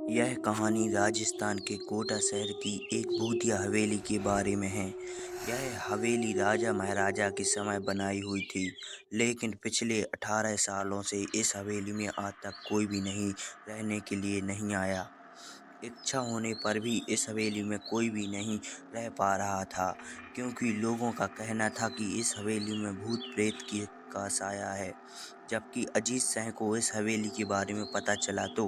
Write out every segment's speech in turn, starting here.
यह कहानी राजस्थान के कोटा शहर की एक भूतिया हवेली के बारे में है। यह हवेली राजा महाराजा के समय बनाई हुई थी, लेकिन पिछले 18 सालों से इस हवेली में आज तक कोई भी नहीं रहने के लिए नहीं आया। इच्छा होने पर भी इस हवेली में कोई भी नहीं रह पा रहा था, क्योंकि लोगों का कहना था कि इस हवेली में भूत प्रेत की का साया है। जबकि अजीत सिंह को इस हवेली के बारे में पता चला तो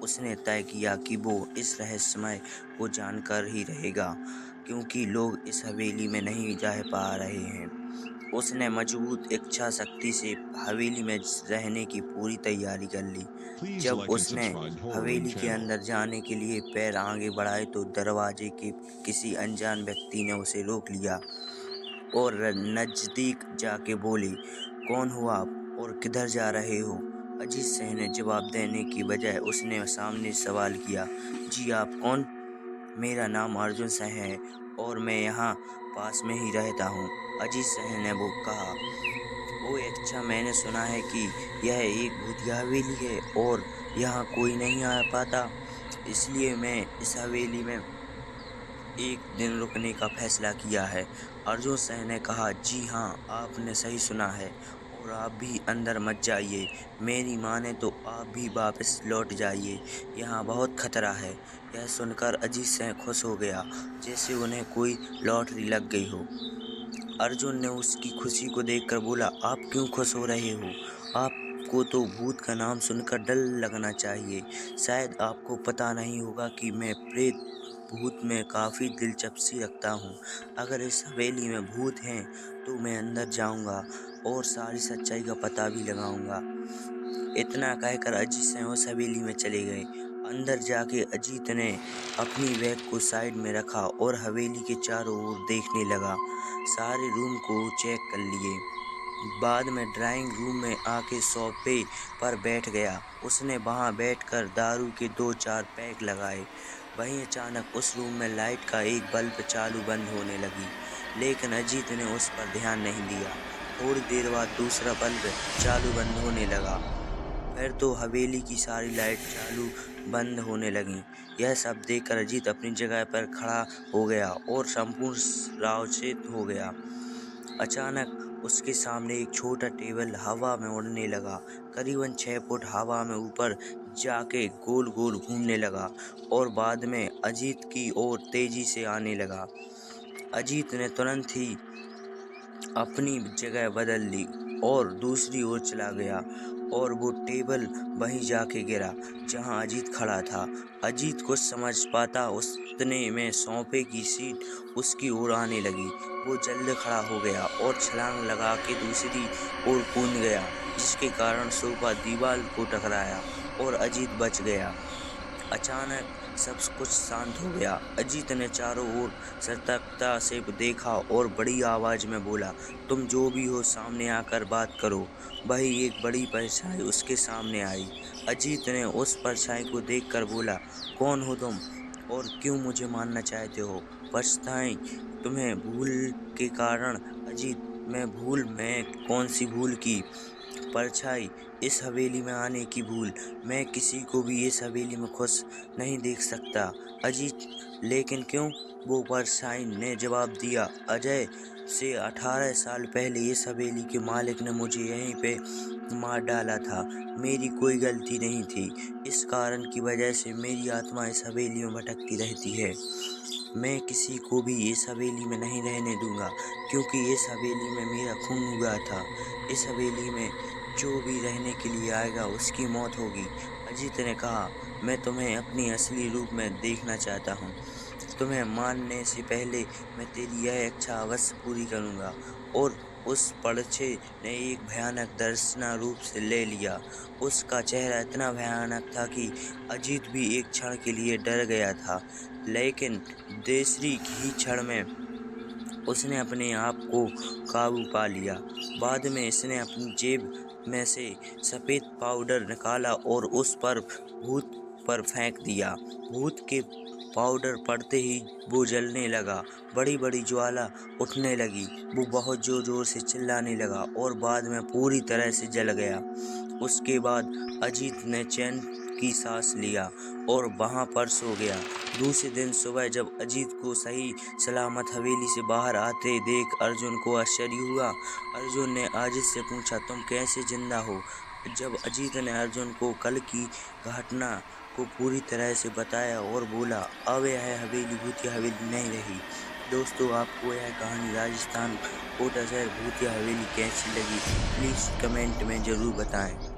उसने तय किया कि वो इस रहस्यमय को जानकर ही रहेगा, क्योंकि लोग इस हवेली में नहीं रह पा रहे हैं। उसने मजबूत इच्छा शक्ति से हवेली में रहने की पूरी तैयारी कर ली। Please जब like and उसने subscribe Horror Room हवेली के channel. अंदर जाने के लिए पैर आगे बढ़ाए तो दरवाजे के किसी अनजान व्यक्ति ने उसे रोक लिया और नजदीक जाके बोली, कौन हो आप और किधर जा रहे हो? अजीत सिंह ने जवाब देने की बजाय उसने सामने सवाल किया, जी आप कौन? मेरा नाम अर्जुन सिंह है और मैं यहाँ पास में ही रहता हूँ, अजीत सिंह ने वो कहा। ओह अच्छा, मैंने सुना है कि यह एक भूतिया हवेली है और यहाँ कोई नहीं आ पाता, इसलिए मैं इस हवेली में एक दिन रुकने का फैसला किया है। अर्जुन सिंह ने कहा, जी हाँ, आपने सही सुना है और आप भी अंदर मत जाइए। मेरी माने तो आप भी वापस लौट जाइए, यहाँ बहुत खतरा है। यह सुनकर अजीत सिंह खुश हो गया, जैसे उन्हें कोई लॉटरी लग गई हो। अर्जुन ने उसकी खुशी को देखकर बोला, आप क्यों खुश हो रहे हो? आपको तो भूत का नाम सुनकर डर लगना चाहिए। शायद आपको पता नहीं होगा कि मैं प्रेत भूत में काफ़ी दिलचस्पी रखता हूँ। अगर इस हवेली में भूत हैं तो मैं अंदर जाऊँगा और सारी सच्चाई का पता भी लगाऊँगा। इतना कहकर अजीत सिंह उस हवेली में चले गए। अंदर जाके अजीत ने अपनी बैग को साइड में रखा और हवेली के चारों ओर देखने लगा। सारे रूम को चेक कर लिए। बाद में ड्राइंग रूम में आके सोफे पर बैठ गया। उसने वहां बैठकर दारू के 2-4 पैक लगाए। वहीं अचानक उस रूम में लाइट का एक बल्ब चालू बंद होने लगी, लेकिन अजीत ने उस पर ध्यान नहीं दिया। थोड़ी देर बाद दूसरा बल्ब चालू बंद होने लगा। फिर तो हवेली की सारी लाइट चालू बंद होने लगीं। यह सब देखकर अजीत अपनी जगह पर खड़ा हो गया और संपूर्ण रावचित हो गया। अचानक उसके सामने एक छोटा टेबल हवा में उड़ने लगा। करीबन 6 फुट हवा में ऊपर जाके गोल गोल घूमने लगा और बाद में अजीत की ओर तेजी से आने लगा। अजीत ने तुरंत ही अपनी जगह बदल ली और दूसरी ओर चला गया और वो टेबल वहीं जाके गिरा जहां अजीत खड़ा था। अजीत कुछ समझ पाता उतने में सोफे की सीट उसकी ओर आने लगी। वो जल्द खड़ा हो गया और छलांग लगा के दूसरी ओर कूद गया, जिसके कारण सोफा दीवार को टकराया और अजीत बच गया। अचानक सब कुछ शांत हो गया। अजीत ने चारों ओर सतर्कता से देखा और बड़ी आवाज में बोला, तुम जो भी हो सामने आकर बात करो। वही एक बड़ी परछाई उसके सामने आई। अजीत ने उस परछाई को देखकर बोला, कौन हो तुम और क्यों मुझे मारना चाहते हो? परछाई, तुम्हें भूल के कारण? अजीत, मैं कौन सी भूल की? परछाई, इस हवेली में आने की भूल। मैं किसी को भी इस हवेली में खुश नहीं देख सकता। अजीत, लेकिन क्यों? वो परछाई ने जवाब दिया, अजय से 18 साल पहले इस हवेली के मालिक ने मुझे यहीं पे मार डाला था। मेरी कोई गलती नहीं थी। इस कारण की वजह से मेरी आत्मा इस हवेली में भटकती रहती है। मैं किसी को भी इस हवेली में नहीं रहने दूंगा, क्योंकि इस हवेली में मेरा खून हुआ था। इस हवेली में जो भी रहने के लिए आएगा उसकी मौत होगी। अजीत ने कहा, मैं तुम्हें अपनी असली रूप में देखना चाहता हूँ। तुम्हें मारने से पहले मैं तेरी यह इच्छा अवश्य पूरी करूँगा। और उस पर्चे ने एक भयानक दर्शना रूप से ले लिया। उसका चेहरा इतना भयानक था कि अजीत भी एक क्षण के लिए डर गया था, लेकिन दूसरी ही क्षण में उसने अपने आप को काबू पा लिया। बाद में इसने अपनी जेब में से सफ़ेद पाउडर निकाला और उस पर भूत पर फेंक दिया। भूत के पाउडर पड़ते ही वो जलने लगा। बड़ी बड़ी ज्वाला उठने लगी। वो बहुत जोर जोर से चिल्लाने लगा और बाद में पूरी तरह से जल गया। उसके बाद अजीत ने चैन की सांस लिया और वहां पर सो गया। दूसरे दिन सुबह जब अजीत को सही सलामत हवेली से बाहर आते देख अर्जुन को आश्चर्य हुआ। अर्जुन ने अजीत से पूछा, तुम कैसे जिंदा हो? जब अजीत ने अर्जुन को कल की घटना को पूरी तरह से बताया और बोला, अब यह हवेली भूतिया हवेली नहीं रही। दोस्तों, आपको यह कहानी राजस्थान कोटा शहर भूतिया हवेली कैसी लगी, प्लीज़ कमेंट में ज़रूर बताएं।